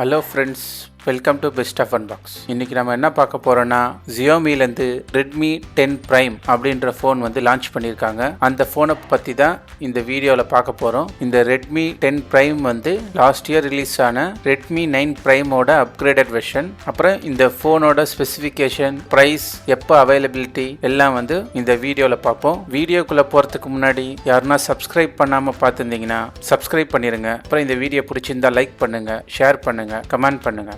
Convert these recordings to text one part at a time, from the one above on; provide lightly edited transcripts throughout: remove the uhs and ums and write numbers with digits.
Hello friends, welcome to Best of Unbox. இன்னைக்கு நம்ம என்ன பார்க்க போறோம்னா Xiaomi-ல Redmi 10 Prime அப்படின்ற ஃபோன் லான்ச் பண்ணிருக்காங்க. அந்த ஃபோனை பத்தி தான் இந்த வீடியோல பார்க்க போறோம். இந்த Redmi 10 Prime last year release ஆன Redmi 9 Prime ஓட அப்கிரேடட் வெர்ஷன். அப்புறம் இந்த ஃபோனோட ஸ்பெசிஃபிகேஷன், பிரைஸ், எப்போ அவைலபிலிட்டி எல்லாம் இந்த வீடியோல பார்ப்போம். வீடியோக்குள்ள போறதுக்கு முன்னாடி யாருன்னா சப்ஸ்கிரைப் பண்ணாம பார்த்திருந்தீங்கன்னா சப்ஸ்கிரைப் பண்ணிருங்க. அப்புறம் இந்த வீடியோ பிடிச்சிருந்தா லைக் பண்ணுங்க, ஷேர் பண்ணுங்க, கமெண்ட் பண்ணுங்க.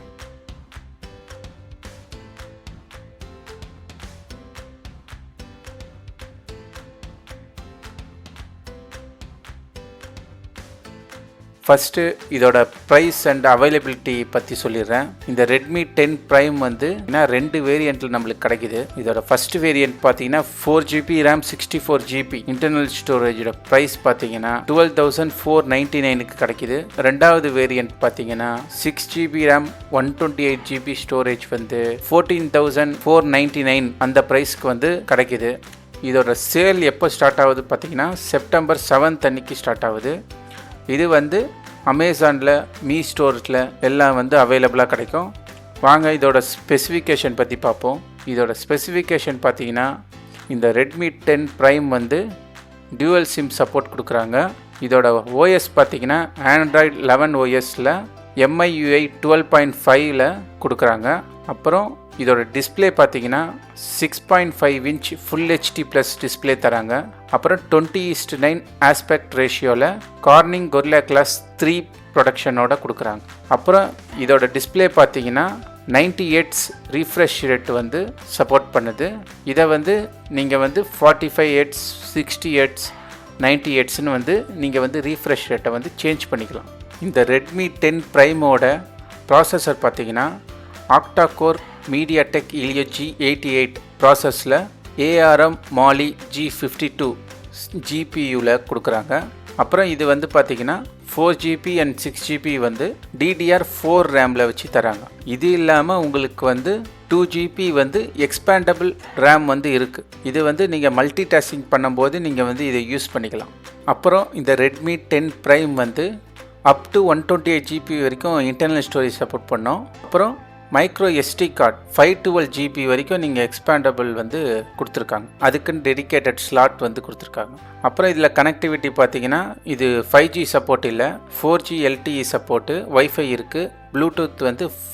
ஃபஸ்ட்டு இதோட ப்ரைஸ் அண்ட் அவைலபிலிட்டி பற்றி சொல்லிடுறேன். இந்த Redmi 10 Prime ரெண்டு வேரியண்ட்டில் நம்மளுக்கு கிடைக்குது. இதோட ஃபஸ்ட் வேரியண்ட் பார்த்தீங்கன்னா 4GB RAM 64GB internal ஸ்டோரேஜோட price பார்த்தீங்கன்னா 12,499க்கு கிடைக்குது. ரெண்டாவது வேரியண்ட் பார்த்தீங்கன்னா 6GB RAM 128GB ஸ்டோரேஜ் 14,499 அந்த ப்ரைஸ்க்கு கிடைக்குது. இதோட சேல் எப்போ ஸ்டார்ட் ஆகுது பார்த்தீங்கன்னா செப்டம்பர் 7 அன்னைக்கு ஸ்டார்ட் ஆகுது. இது அமேசானில், மீ ஸ்டோர்ஸில் எல்லாம் அவைலபிளாக கிடைக்கும். வாங்க இதோட ஸ்பெசிஃபிகேஷன் பற்றி பார்ப்போம். இதோட ஸ்பெசிஃபிகேஷன் பார்த்தீங்கன்னா இந்த Redmi 10 Prime dual sim support கொடுக்குறாங்க. இதோட ஓஎஸ் பார்த்தீங்கன்னா Android 11 OSல MIUI 12.5ல கொடுக்குறாங்க. அப்புறம் இதோட டிஸ்பிளே பார்த்தீங்கன்னா 6.5 inch full HD plus display தராங்க. அப்புறம் 20:9 ஆஸ்பெக்ட் ரேஷியோவில் கார்னிங் கொரில்லா கிளாஸ் 3 ப்ரொடக்ஷனோட கொடுக்குறாங்க. அப்புறம் இதோட டிஸ்பிளே பார்த்தீங்கன்னா 90 Hz ரீஃப்ரெஷ் ரேட் சப்போர்ட் பண்ணுது. இதை நீங்கள் 45 Hz, 60 Hz, 90 Hzன்னு நீங்கள் ரீஃப்ரெஷ் ரேட்டை சேஞ்ச் பண்ணிக்கலாம். இந்த Redmi 10 Primeஓட ப்ராசஸர் பார்த்தீங்கன்னா ஆக்டாகோர் மீடியாடெக் Helio G88 ப்ராசஸில் ARM Mali G52 GPUவில் கொடுக்குறாங்க. அப்புறம் இது பார்த்தீங்கன்னா 4GB அண்ட் 6GB DDR4 ரேமில் வச்சு தராங்க. இது இல்லாமல் உங்களுக்கு 2GB எக்ஸ்பேண்டபிள் ரேம் இருக்குது. இது நீங்கள் மல்டி டாஸ்கிங் பண்ணும்போது நீங்கள் இதை யூஸ் பண்ணிக்கலாம். அப்புறம் இந்த Redmi 10 Prime up to 128GB வரைக்கும் இன்டர்னல் ஸ்டோரேஜ் சப்போர்ட் பண்ணோம். அப்புறம் மைக்ரோ SD கார்டு 512GB வரைக்கும் நீங்கள் எக்ஸ்பேண்டபிள் கொடுத்துருக்காங்க. அதுக்குன்னு டெடிக்கேட்டட் ஸ்லாட் கொடுத்துருக்காங்க. அப்புறம் இதில் கனெக்டிவிட்டி பார்த்தீங்கன்னா இது 5G சப்போர்ட் இல்லை, 4G LTE சப்போர்ட்டு, வைஃபை இருக்குது, ப்ளூடூத்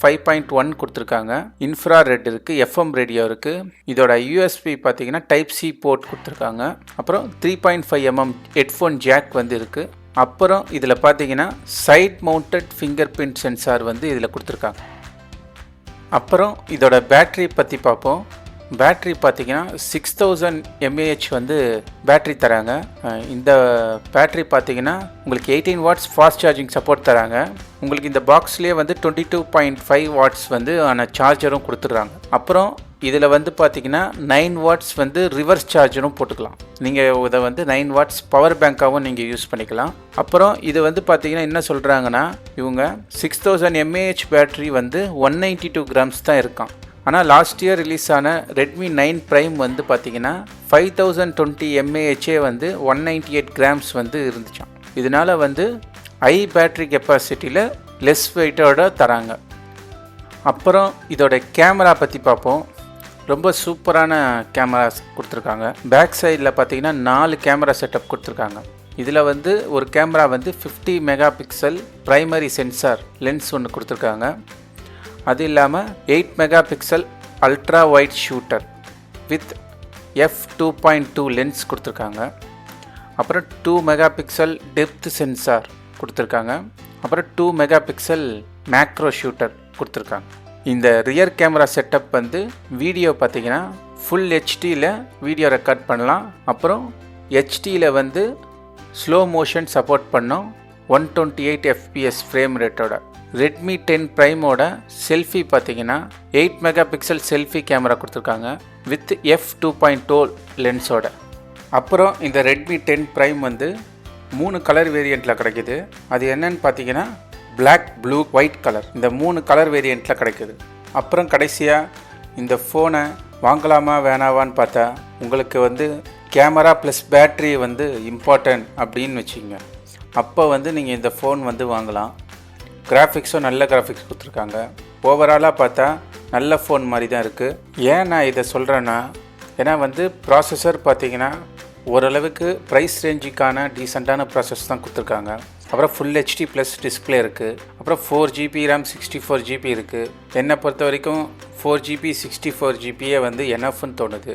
5.1 கொடுத்துருக்காங்க, இன்ஃப்ராரெட் இருக்குது, FM ரேடியோ இருக்குது. இதோட USB பார்த்தீங்கன்னா டைப் C போர்ட் கொடுத்துருக்காங்க. அப்புறம் 3.5mm ஹெட்ஃபோன் ஜாக் இருக்குது. அப்புறம் இதில் பார்த்தீங்கன்னா side mounted fingerprint sensor இதில் கொடுத்துருக்காங்க. அப்புறம் இதோட பேட்ரி பற்றி பார்ப்போம். பேட்ரி பார்த்தீங்கன்னா 6000 mAh பேட்ரி தராங்க. இந்த பேட்ரி பார்த்தீங்கன்னா உங்களுக்கு 18 வாட்ஸ் ஃபாஸ்ட் சார்ஜிங் சப்போர்ட் தராங்க. உங்களுக்கு இந்த பாக்ஸ்லேயே 22.5 வாட்ஸ் ஆன சார்ஜரும் கொடுத்துட்றாங்க. அப்புறம் இதில் பார்த்தீங்கன்னா 9 வாட்ஸ் ரிவர்ஸ் சார்ஜரும் போட்டுக்கலாம். நீங்கள் இதை 9 வாட்ஸ் பவர் பேங்காகவும் நீங்கள் யூஸ் பண்ணிக்கலாம். அப்புறம் இது பார்த்தீங்கன்னா என்ன சொல்கிறாங்கன்னா இவங்க 6000 mAh பேட்ரி 192 கிராம்ஸ் தான் இருக்கான். ஆனால் லாஸ்ட் இயர் ரிலீஸ் ஆன Redmi 9 Prime பார்த்தீங்கன்னா 5020 mAh 198 கிராம்ஸ் இருந்துச்சான். இதனால் ஹை பேட்ரி கெப்பாசிட்டியில் லெஸ் வெயிட்டோட தராங்க. அப்புறம் இதோட கேமரா பற்றி பார்ப்போம். ரொம்ப சூப்பரான கேமராஸ் கொடுத்துருக்காங்க. பேக் சைடில் பார்த்தீங்கன்னா 4 கேமரா செட்டப் கொடுத்துருக்காங்க. இதில் ஒரு camera 50 mega pixel primary sensor lens ஒன்று கொடுத்துருக்காங்க. அது இல்லாமல் 8 mega pixel ultra wide shooter with f2.2 lens கொடுத்துருக்காங்க. அப்புறம் 2 மெகா பிக்சல் டெப்த் சென்சார் கொடுத்துருக்காங்க. அப்புறம் 2 மெகா பிக்சல் மேக்ரோ ஷூட்டர் கொடுத்துருக்காங்க. இந்த ரியர் கேமரா செட்டப் வீடியோ பார்த்தீங்கன்னா ஃபுல் ஹெச்டியில் வீடியோ ரெக்கார்ட் பண்ணலாம். அப்புறம் ஹெச்டியில் ஸ்லோ மோஷன் சப்போர்ட் பண்ணோம் 128 FPS ஃப்ரேம் ரேட்டோட. Redmi 10 Primeஓட செல்ஃபி பார்த்தீங்கன்னா 8 மெகா பிக்சல் செல்ஃபி கேமரா கொடுத்துருக்காங்க வித் f2.2 லென்ஸோட. அப்புறம் இந்த Redmi 10 Prime 3 கலர் வேரியண்ட்டில் கிடைக்குது. அது என்னன்னு பார்த்தீங்கன்னா பிளாக், ப்ளூ, ஒயிட் கலர், இந்த 3 கலர் வேரியண்ட்டில் கிடைக்குது. அப்புறம் கடைசியாக இந்த ஃபோனை வாங்கலாமா வேணாவான்னு பார்த்தா உங்களுக்கு கேமரா ப்ளஸ் பேட்ரி இம்பார்ட்டன்ட் அப்படின்னு வச்சுக்கோங்க. அப்போ நீங்கள் இந்த ஃபோன் வாங்கலாம். கிராஃபிக்ஸும் நல்ல கிராஃபிக்ஸ் கொடுத்துருக்காங்க. ஓவராலாக பார்த்தா நல்ல ஃபோன் மாதிரி தான் இருக்குது. ஏன் நான் இதை சொல்கிறேன்னா, ஏன்னா வந்து ப்ராசஸர் பார்த்தீங்கன்னா ஓரளவுக்கு ப்ரைஸ் ரேஞ்சுக்கான டீசெண்டான ப்ராசஸ் தான் கொடுத்துருக்காங்க. அப்புறம் ஃபுல் ஹெச்டி ப்ளஸ் டிஸ்பிளே இருக்குது. அப்புறம் 4GB ரேம் 64GB இருக்குது. என்னை பொறுத்த வரைக்கும் 4GB 64GBயே வந்து எனஃப்னு தோணுது.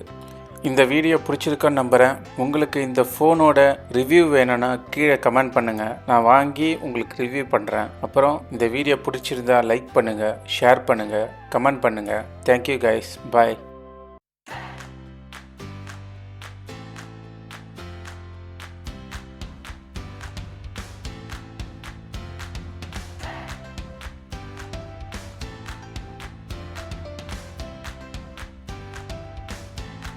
இந்த வீடியோ பிடிச்சிருக்கான்னு நம்புகிறேன். உங்களுக்கு இந்த ஃபோனோட ரிவ்யூ வேணும்னா கீழே கமெண்ட் பண்ணுங்கள், நான் வாங்கி உங்களுக்கு ரிவ்யூ பண்ணுறேன். அப்புறம் இந்த வீடியோ பிடிச்சிருந்தா லைக் பண்ணுங்கள், ஷேர் பண்ணுங்கள், கமெண்ட் பண்ணுங்கள். தேங்க்யூ கைஸ், பாய்.